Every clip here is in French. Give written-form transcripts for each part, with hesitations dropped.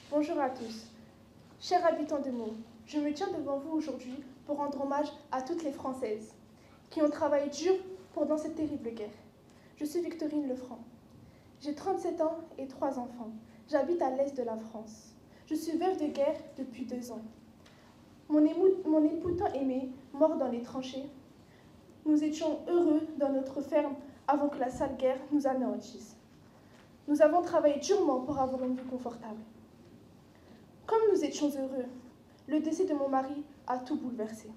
Bonjour à tous. Chers habitants de Meaux, je me tiens devant vous aujourd'hui pour rendre hommage à toutes les Françaises qui ont travaillé dur pendant cette terrible guerre. Je suis Victorine Lefranc. J'ai 37 ans et 3 enfants. J'habite à l'est de la France. Je suis veuve de guerre depuis 2 ans. Mon époux tant aimé, mort dans les tranchées. Nous étions heureux dans notre ferme avant que la sale guerre nous anéantisse. Nous avons travaillé durement pour avoir une vie confortable. Comme nous étions heureux, le décès de mon mari a tout bouleversé.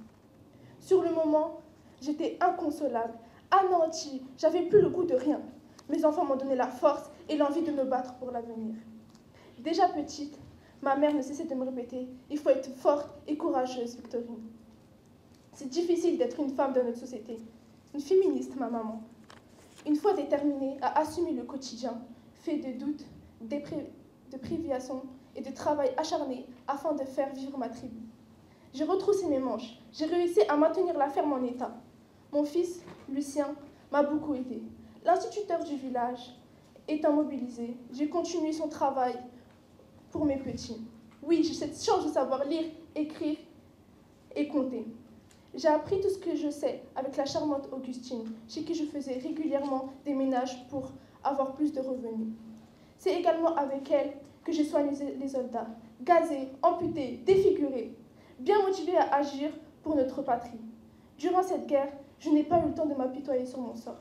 Sur le moment, j'étais inconsolable, anéantie, j'avais plus le goût de rien. Mes enfants m'ont donné la force et l'envie de me battre pour l'avenir. Déjà petite, ma mère ne cessait de me répéter « Il faut être forte et courageuse, Victorine ». C'est difficile d'être une femme dans notre société. Une féministe, ma maman. Une fois déterminée à assumer le quotidien, fait de doutes, de privations et de travail acharné afin de faire vivre ma tribu. J'ai retroussé mes manches, j'ai réussi à maintenir la ferme en état. Mon fils, Lucien, m'a beaucoup aidé. L'instituteur du village étant mobilisé, j'ai continué son travail pour mes petits. Oui, j'ai cette chance de savoir lire, écrire et compter. J'ai appris tout ce que je sais avec la charmante Augustine, chez qui je faisais régulièrement des ménages pour avoir plus de revenus. C'est également avec elle que j'ai soigné les soldats, gazés, amputés, défigurés, bien motivés à agir pour notre patrie. Durant cette guerre, je n'ai pas eu le temps de m'apitoyer sur mon sort.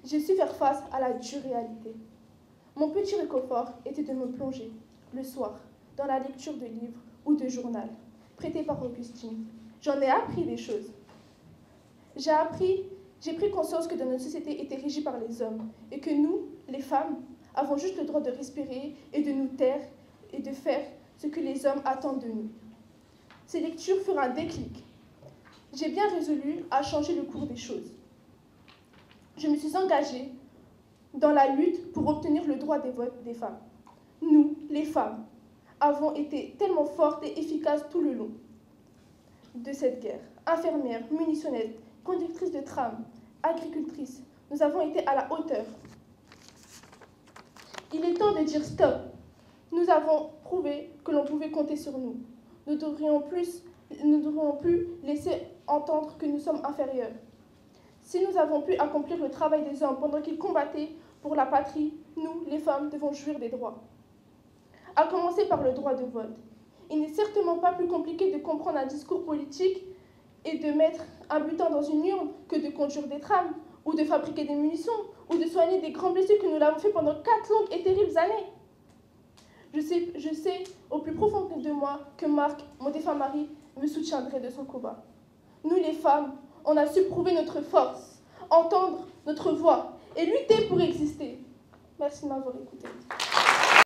J'ai su faire face à la dure réalité. Mon petit réconfort était de me plonger, le soir, dans la lecture de livres ou de journaux, prêtés par Augustine. J'en ai appris des choses. J'ai pris conscience que notre société était régie par les hommes et que nous, les femmes, avons juste le droit de respirer et de nous taire et de faire ce que les hommes attendent de nous. Ces lectures furent un déclic. J'ai bien résolu à changer le cours des choses. Je me suis engagée dans la lutte pour obtenir le droit des votes des femmes. Nous, les femmes, avons été tellement fortes et efficaces tout le long de cette guerre. Infirmières, munitionnettes, conductrices de tram, agricultrices, nous avons été à la hauteur. Il est temps de dire stop. Nous avons prouvé que l'on pouvait compter sur nous. Nous ne devrions plus laisser entendre que nous sommes inférieurs. Si nous avons pu accomplir le travail des hommes pendant qu'ils combattaient pour la patrie, nous, les femmes, devons jouir des droits. À commencer par le droit de vote. Il n'est certainement pas plus compliqué de comprendre un discours politique et de mettre un butin dans une urne que de conduire des trams, ou de fabriquer des munitions, ou de soigner des grands blessés que nous l'avons fait pendant 4 longues et terribles années. Je sais au plus profond de moi que Marc, mon défunt mari, me soutiendrait de son combat. Nous les femmes, on a su prouver notre force, entendre notre voix et lutter pour exister. Merci de m'avoir écouté.